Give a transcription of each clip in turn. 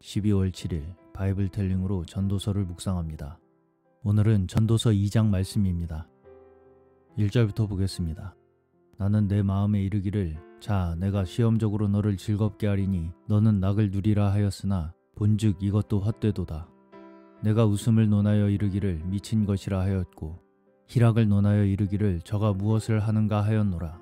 12월 7일 바이블텔링으로 전도서를 묵상합니다. 오늘은 전도서 2장 말씀입니다. 1절부터 보겠습니다. 나는 내 마음에 이르기를 자 내가 시험적으로 너를 즐겁게 하리니 너는 낙을 누리라 하였으나 본즉 이것도 헛되도다. 내가 웃음을 논하여 이르기를 미친 것이라 하였고 희락을 논하여 이르기를 저가 무엇을 하는가 하였노라.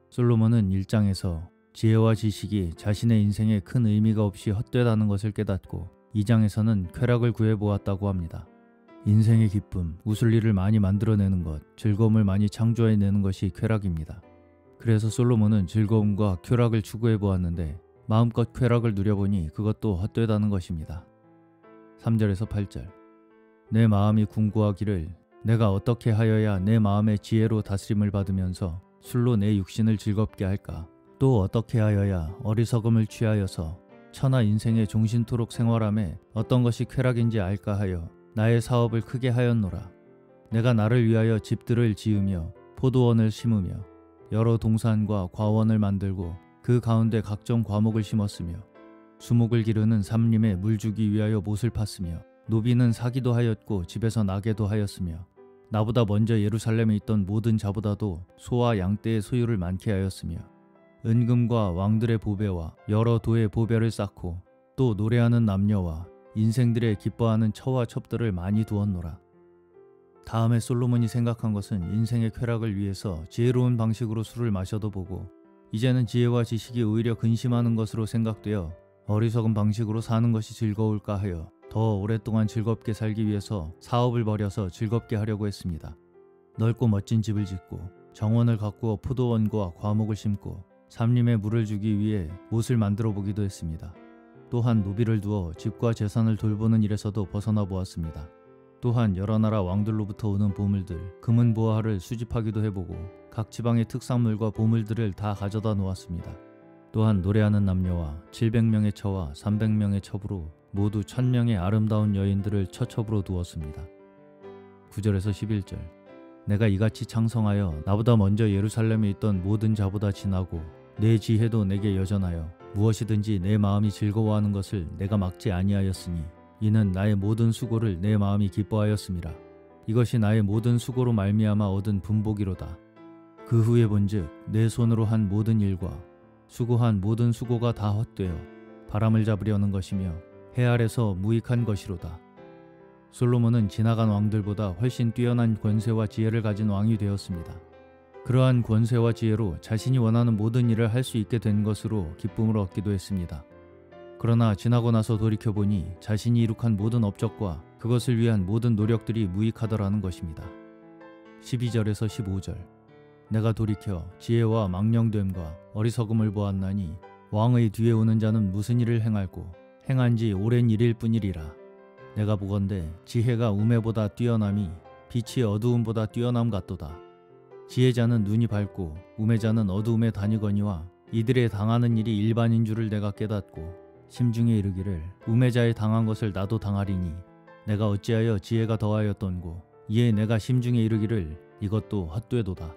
솔로몬은 1장에서 지혜와 지식이 자신의 인생에 큰 의미가 없이 헛되다는 것을 깨닫고 2장에서는 쾌락을 구해보았다고 합니다. 인생의 기쁨, 웃을 일을 많이 만들어내는 것, 즐거움을 많이 창조해내는 것이 쾌락입니다. 그래서 솔로몬은 즐거움과 쾌락을 추구해보았는데 마음껏 쾌락을 누려보니 그것도 헛되다는 것입니다. 3절에서 8절 내 마음이 궁구하기를 내가 어떻게 하여야 내 마음의 지혜로 다스림을 받으면서 술로 내 육신을 즐겁게 할까? 또 어떻게 하여야 어리석음을 취하여서 천하 인생의 종신토록 생활함에 어떤 것이 쾌락인지 알까 하여 나의 사업을 크게 하였노라. 내가 나를 위하여 집들을 지으며 포도원을 심으며 여러 동산과 과원을 만들고 그 가운데 각종 과목을 심었으며 수목을 기르는 삼림에 물 주기 위하여 못을 팠으며 노비는 사기도 하였고 집에서 나게도 하였으며 나보다 먼저 예루살렘에 있던 모든 자보다도 소와 양떼의 소유를 많게 하였으며 은금과 왕들의 보배와 여러 도의 보배를 쌓고 또 노래하는 남녀와 인생들의 기뻐하는 처와 첩들을 많이 두었노라. 다음에 솔로몬이 생각한 것은 인생의 쾌락을 위해서 지혜로운 방식으로 술을 마셔도 보고 이제는 지혜와 지식이 오히려 근심하는 것으로 생각되어 어리석은 방식으로 사는 것이 즐거울까 하여 더 오랫동안 즐겁게 살기 위해서 사업을 벌여서 즐겁게 하려고 했습니다. 넓고 멋진 집을 짓고 정원을 가꾸어 포도원과 과목을 심고 삼림에 물을 주기 위해 못을 만들어 보기도 했습니다. 또한 노비를 두어 집과 재산을 돌보는 일에서도 벗어나 보았습니다. 또한 여러 나라 왕들로부터 오는 보물들, 금은 보화를 수집하기도 해보고 각 지방의 특산물과 보물들을 다 가져다 놓았습니다. 또한 노래하는 남녀와 700명의 처와 300명의 첩으로 모두 1000명의 아름다운 여인들을 처첩으로 두었습니다. 9절에서 11절 내가 이같이 창성하여 나보다 먼저 예루살렘에 있던 모든 자보다 진하고 내 지혜도 내게 여전하여 무엇이든지 내 마음이 즐거워하는 것을 내가 막지 아니하였으니 이는 나의 모든 수고를 내 마음이 기뻐하였음이라. 이것이 나의 모든 수고로 말미암아 얻은 분복이로다. 그 후에 본즉 내 손으로 한 모든 일과 수고한 모든 수고가 다 헛되어 바람을 잡으려는 것이며 해 아래서 무익한 것이로다. 솔로몬은 지나간 왕들보다 훨씬 뛰어난 권세와 지혜를 가진 왕이 되었습니다. 그러한 권세와 지혜로 자신이 원하는 모든 일을 할 수 있게 된 것으로 기쁨을 얻기도 했습니다. 그러나 지나고 나서 돌이켜보니 자신이 이룩한 모든 업적과 그것을 위한 모든 노력들이 무익하더라는 것입니다. 12절에서 15절 내가 돌이켜 지혜와 망령됨과 어리석음을 보았나니 왕의 뒤에 오는 자는 무슨 일을 행할꼬 행한 지 오랜 일일 뿐이리라. 내가 보건대 지혜가 우매보다 뛰어남이 빛이 어두움보다 뛰어남 같도다. 지혜자는 눈이 밝고 우매자는 어두움에 다니거니와 이들의 당하는 일이 일반인 줄을 내가 깨닫고 심중에 이르기를 우매자의 당한 것을 나도 당하리니 내가 어찌하여 지혜가 더하였던고 이에 내가 심중에 이르기를 이것도 헛되도다.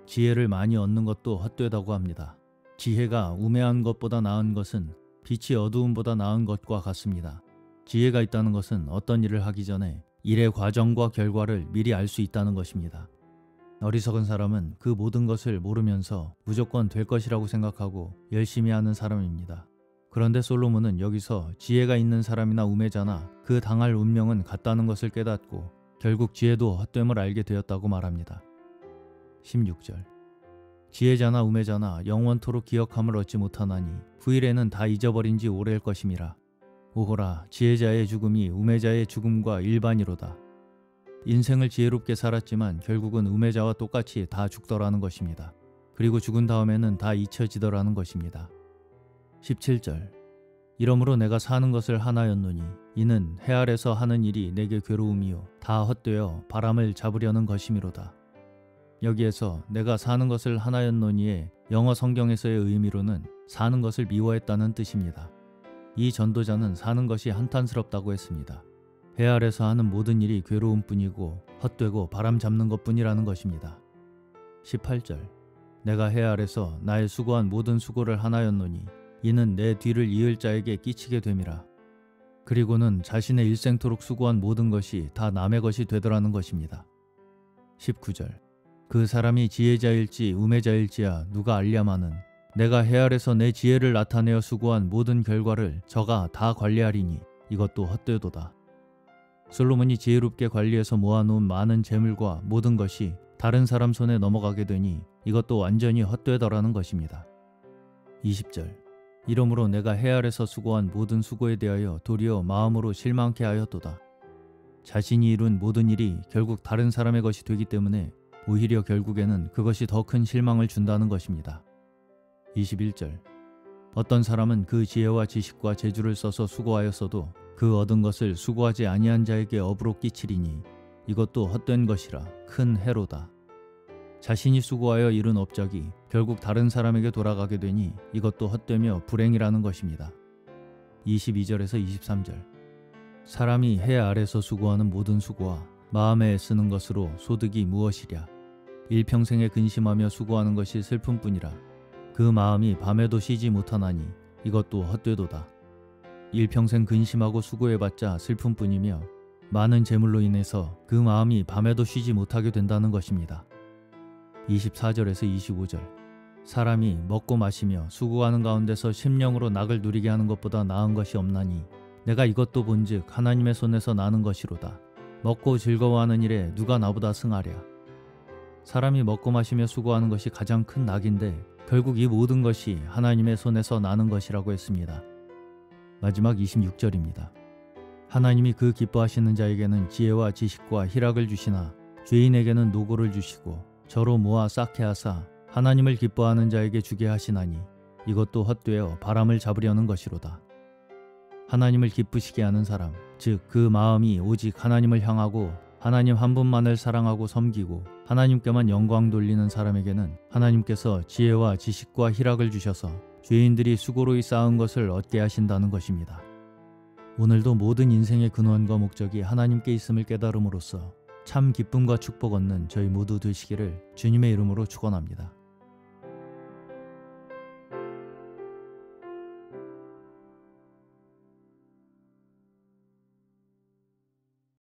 지혜를 많이 얻는 것도 헛되다고 합니다. 지혜가 우매한 것보다 나은 것은 빛이 어두움보다 나은 것과 같습니다. 지혜가 있다는 것은 어떤 일을 하기 전에 일의 과정과 결과를 미리 알 수 있다는 것입니다. 어리석은 사람은 그 모든 것을 모르면서 무조건 될 것이라고 생각하고 열심히 하는 사람입니다. 그런데 솔로몬은 여기서 지혜가 있는 사람이나 우매자나 그 당할 운명은 같다는 것을 깨닫고 결국 지혜도 헛됨을 알게 되었다고 말합니다. 16절 지혜자나 우매자나 영원토록 기억함을 얻지 못하나니 후일에는 다 잊어버린 지 오래일 것임이라. 오호라 지혜자의 죽음이 우매자의 죽음과 일반이로다. 인생을 지혜롭게 살았지만 결국은 우매자와 똑같이 다 죽더라는 것입니다. 그리고 죽은 다음에는 다 잊혀지더라는 것입니다. 17절 이러므로 내가 사는 것을 하나였노니 이는 해 아래서 하는 일이 내게 괴로움이요 다 헛되어 바람을 잡으려는 것이미로다. 여기에서 내가 사는 것을 하나였노니의 영어 성경에서의 의미로는 사는 것을 미워했다는 뜻입니다. 이 전도자는 사는 것이 한탄스럽다고 했습니다. 해 아래서 하는 모든 일이 괴로움뿐이고 헛되고 바람 잡는 것뿐이라는 것입니다. 18절 내가 해 아래서 나의 수고한 모든 수고를 하나였노니 이는 내 뒤를 이을 자에게 끼치게 됨이라. 그리고는 자신의 일생토록 수고한 모든 것이 다 남의 것이 되더라는 것입니다. 19절. 그 사람이 지혜자일지 우매자일지야 누가 알랴마는 내가 해 아래서 내 지혜를 나타내어 수고한 모든 결과를 저가 다 관리하리니 이것도 헛되도다. 솔로몬이 지혜롭게 관리해서 모아놓은 많은 재물과 모든 것이 다른 사람 손에 넘어가게 되니 이것도 완전히 헛되더라는 것입니다. 20절. 이러므로 내가 해 아래서 수고한 모든 수고에 대하여 도리어 마음으로 실망케 하였도다. 자신이 이룬 모든 일이 결국 다른 사람의 것이 되기 때문에 오히려 결국에는 그것이 더 큰 실망을 준다는 것입니다. 21절. 어떤 사람은 그 지혜와 지식과 재주를 써서 수고하였어도 그 얻은 것을 수고하지 아니한 자에게 업으로 끼치리니 이것도 헛된 것이라 큰 해로다. 자신이 수고하여 이룬 업적이 결국 다른 사람에게 돌아가게 되니 이것도 헛되며 불행이라는 것입니다. 22절에서 23절. 사람이 해 아래서 수고하는 모든 수고와 마음에 애쓰는 것으로 소득이 무엇이랴. 일평생에 근심하며 수고하는 것이 슬픔뿐이라. 그 마음이 밤에도 쉬지 못하나니 이것도 헛되도다. 일평생 근심하고 수고해봤자 슬픔뿐이며 많은 재물로 인해서 그 마음이 밤에도 쉬지 못하게 된다는 것입니다. 24절에서 25절. 사람이 먹고 마시며 수고하는 가운데서 심령으로 낙을 누리게 하는 것보다 나은 것이 없나니 내가 이것도 본즉 하나님의 손에서 나는 것이로다. 먹고 즐거워하는 일에 누가 나보다 승하랴. 사람이 먹고 마시며 수고하는 것이 가장 큰 낙인데 결국 이 모든 것이 하나님의 손에서 나는 것이라고 했습니다. 마지막 26절입니다. 하나님이 그 기뻐하시는 자에게는 지혜와 지식과 희락을 주시나 죄인에게는 노고를 주시고 저로 모아 쌓게 하사 하나님을 기뻐하는 자에게 주게 하시나니 이것도 헛되어 바람을 잡으려는 것이로다. 하나님을 기쁘시게 하는 사람, 즉 그 마음이 오직 하나님을 향하고 하나님 한 분만을 사랑하고 섬기고 하나님께만 영광 돌리는 사람에게는 하나님께서 지혜와 지식과 희락을 주셔서 죄인들이 수고로이 쌓은 것을 얻게 하신다는 것입니다. 오늘도 모든 인생의 근원과 목적이 하나님께 있음을 깨달음으로써 참 기쁨과 축복 얻는 저희 모두 되시기를 주님의 이름으로 축원합니다.